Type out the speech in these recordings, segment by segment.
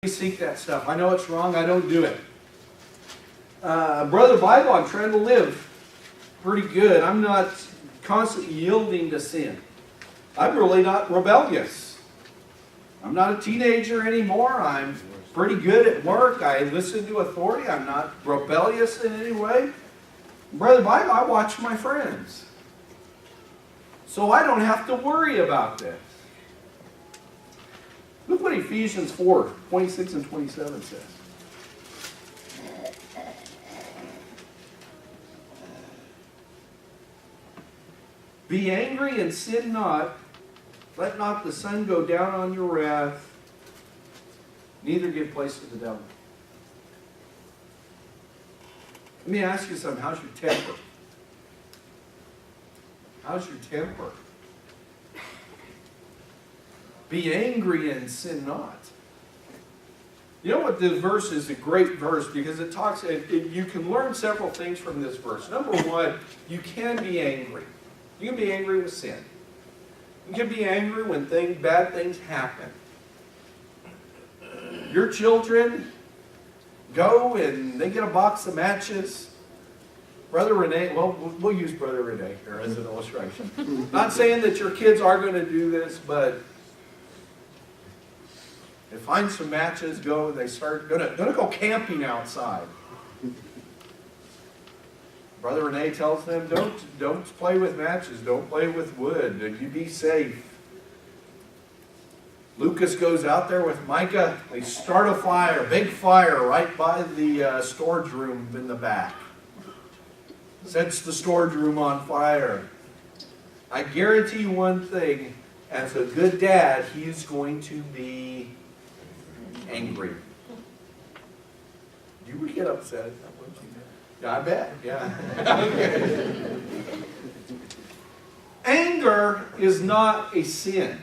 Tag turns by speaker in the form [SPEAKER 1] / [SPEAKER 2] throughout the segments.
[SPEAKER 1] seek that stuff. I know it's wrong. I don't do it. Brother Bygel, I'm trying to live pretty good. I'm not constantly yielding to sin. I'm really not rebellious. I'm not a teenager anymore. I'm pretty good at work. I listen to authority. I'm not rebellious in any way. Brother Bygel, I watch my friends. So I don't have to worry about this. Look what Ephesians 4, 26 and 27 says. Be angry and sin not. Let not the sun go down on your wrath. Neither give place to the devil. Let me ask you something. How's your temper? How's your temper? Be angry and sin not. You know what, this verse is a great verse because it talks, you can learn several things from this verse. Number one, you can be angry. You can be angry with sin. You can be angry when bad things happen. Your children go and they get a box of matches. Brother Renee, well, we'll use Brother Renee here as an illustration. Not saying that your kids are going to do this, but they find some matches, they start going to go camping outside. Brother Renee tells them, don't play with matches, don't play with wood, you be safe. Lucas goes out there with Micah, they start a fire, big fire right by the storage room in the back. Sets the storage room on fire. I guarantee you one thing, as a good dad, he's going to be angry. You would get upset, wouldn't you? Yeah, I bet, yeah. Anger is not a sin.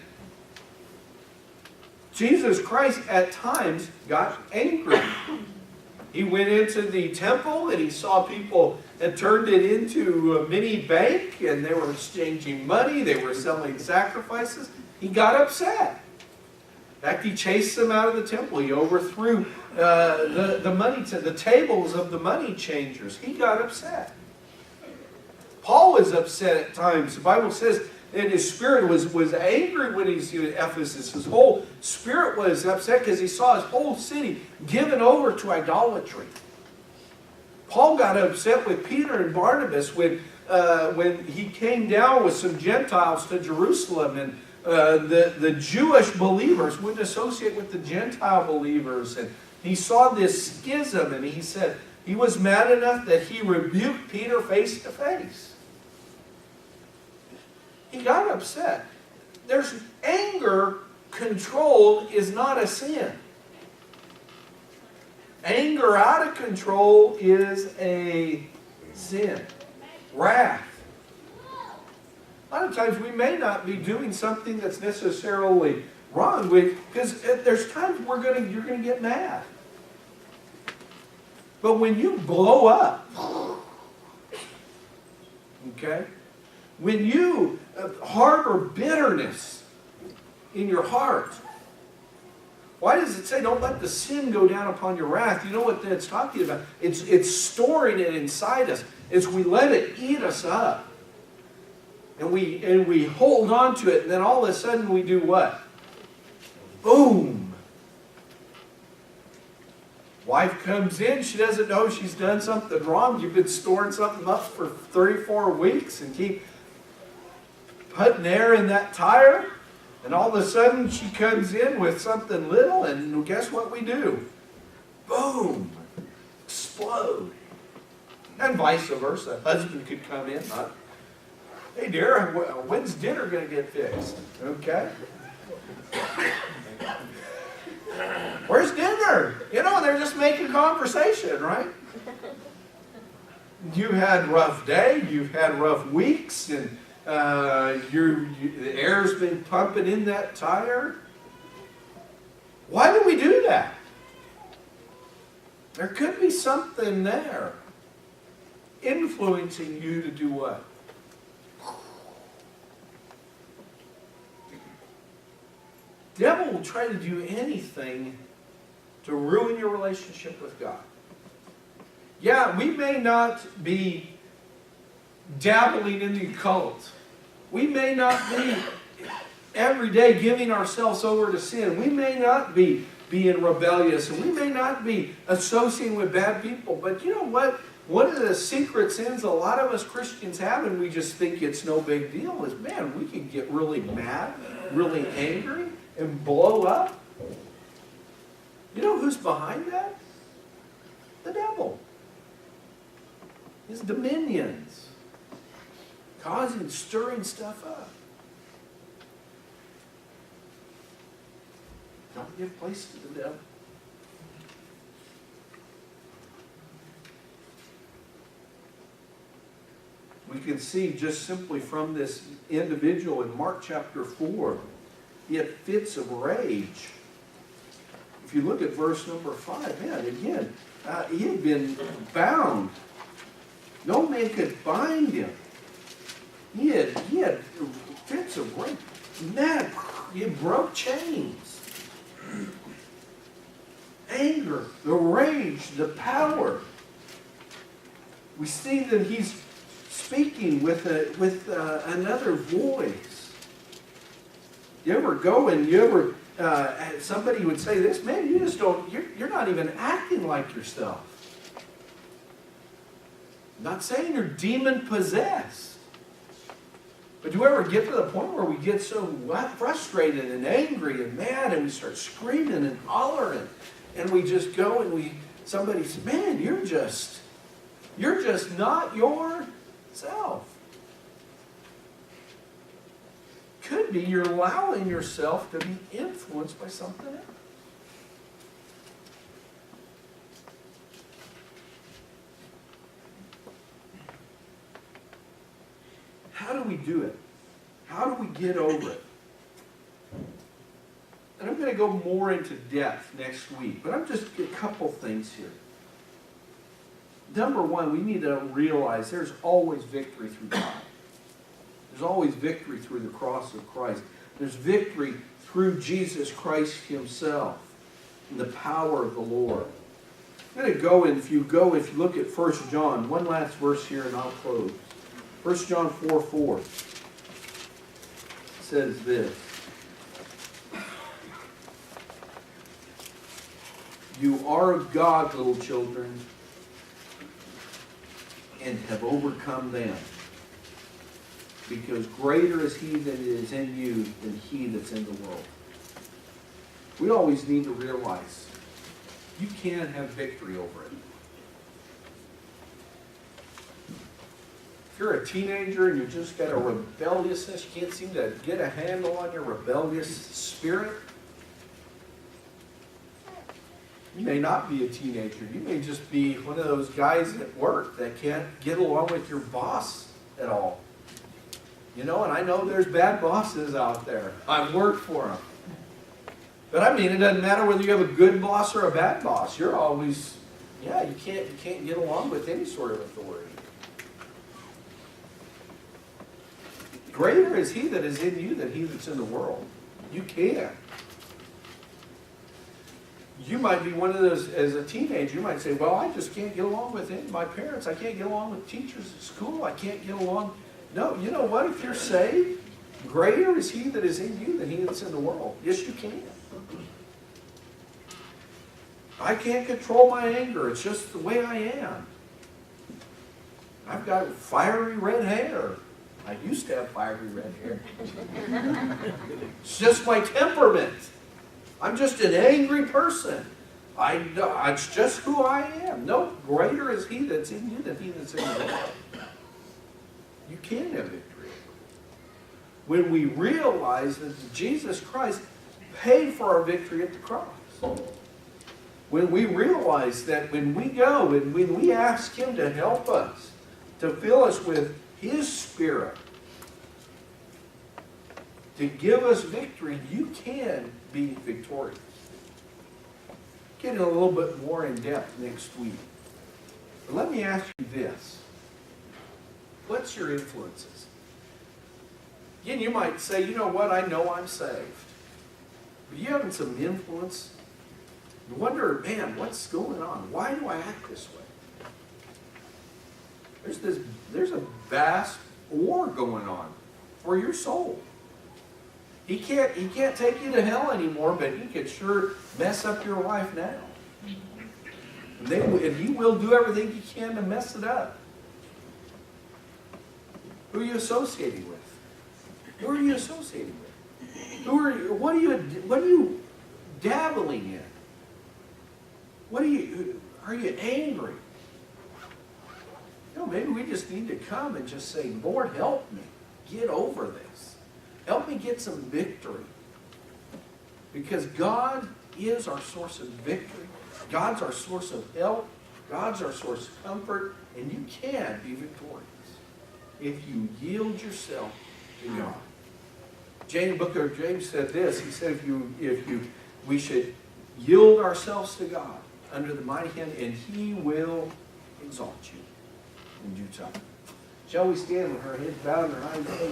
[SPEAKER 1] Jesus Christ at times got angry. He went into the temple and he saw people and turned it into a mini bank and they were exchanging money, they were selling sacrifices. He got upset. In fact, he chased them out of the temple. He overthrew the tables of the money changers. He got upset. Paul was upset at times. The Bible says that his spirit was angry when he's in Ephesus. His whole spirit was upset because he saw his whole city given over to idolatry. Paul got upset with Peter and Barnabas when he came down with some Gentiles to Jerusalem and the Jewish believers wouldn't associate with the Gentile believers. And he saw this schism and he said he was mad enough that he rebuked Peter face to face. He got upset. There's anger controlled is not a sin. Anger out of control is a sin. Wrath. A lot of times we may not be doing something that's necessarily wrong because there's times you're going to get mad. But when you blow up, okay, when you harbor bitterness in your heart, why does it say don't let the sin go down upon your wrath? You know what that's talking about? It's storing it inside us. It's we let it eat us up. And we hold on to it, and then all of a sudden we do what? Boom! Wife comes in, she doesn't know she's done something wrong. You've been storing something up for 34 weeks and keep putting air in that tire, and all of a sudden she comes in with something little, and guess what we do? Boom! Explode. And vice versa. Husband could come in, not, hey dear, when's dinner going to get fixed? Okay. Where's dinner? You know, they're just making conversation, right? You had a rough day, you've had rough weeks, and the air's been pumping in that tire. Why do we do that? There could be something there influencing you to do what? The devil will try to do anything to ruin your relationship with God. Yeah, we may not be dabbling in the occult. We may not be every day giving ourselves over to sin. We may not be being rebellious, and we may not be associating with bad people. But you know what? One of the secret sins a lot of us Christians have, and we just think it's no big deal, is, man, we can get really mad, really angry, and blow up. You know who's behind that? The devil. His dominions. Causing, stirring stuff up. Don't give place to the devil. We can see just simply from this individual in Mark chapter 4, he had fits of rage. If you look at verse number 5, man, again, he had been bound. No man could bind him. He had fits of rage. Mad, he broke chains. Anger, the rage, the power. We see that he's speaking with another voice. You ever go and somebody would say this, man, you just don't, you're not even acting like yourself. I'm not saying you're demon possessed. But do you ever get to the point where we get so frustrated and angry and mad and we start screaming and hollering and we just go and somebody says, man, you're just not yourself. Could be you're allowing yourself to be influenced by something else. How do we do it? How do we get over it? And I'm going to go more into depth next week, but I'm just a couple things here. Number one, we need to realize there's always victory through God. There's always victory through the cross of Christ. There's victory through Jesus Christ himself and the power of the Lord. I'm going to go, and if you look at 1 John, one last verse here and I'll close. 1 John 4:4 says this. You are of God, little children, and have overcome them. Because greater is he that is in you than he that's in the world. We always need to realize you can have victory over it. If you're a teenager and you just got a rebelliousness, you can't seem to get a handle on your rebellious spirit, you may not be a teenager. You may just be one of those guys at work that can't get along with your boss at all. You know, and I know there's bad bosses out there. I've worked for them. But I mean, it doesn't matter whether you have a good boss or a bad boss. You're always, you can't get along with any sort of authority. Greater is he that is in you than he that's in the world. You can. You might be one of those, as a teenager, you might say, well, I just can't get along with my parents. I can't get along with teachers at school. I can't get along. No, you know what? If you're saved, greater is he that is in you than he that's in the world. Yes, you can. I can't control my anger. It's just the way I am. I've got fiery red hair. I used to have fiery red hair. It's just my temperament. I'm just an angry person. It's just who I am. No, greater is he that's in you than he that's in the world. You can have victory. When we realize that Jesus Christ paid for our victory at the cross. When we realize that when we go and when we ask him to help us, to fill us with his Spirit, to give us victory, you can be victorious. Get a little bit more in depth next week. But let me ask you this. What's your influences? Again, you might say, you know what, I know I'm saved. But you having some influence You wonder, man, what's going on? Why do I act this way? There's a vast war going on for your soul. He can't take you to hell anymore, but he could sure mess up your life now. And he will do everything he can to mess it up. Who are you associating with? Who are you associating with? What are you dabbling in? Are you angry? Maybe we just need to come and just say, Lord, help me get over this. Help me get some victory. Because God is our source of victory. God's our source of help. God's our source of comfort. And you can be victorious if you yield yourself to God. The book of James said this. He said, we should yield ourselves to God under the mighty hand, and He will exalt you in due time. Shall we stand with our heads bowed and our eyes closed?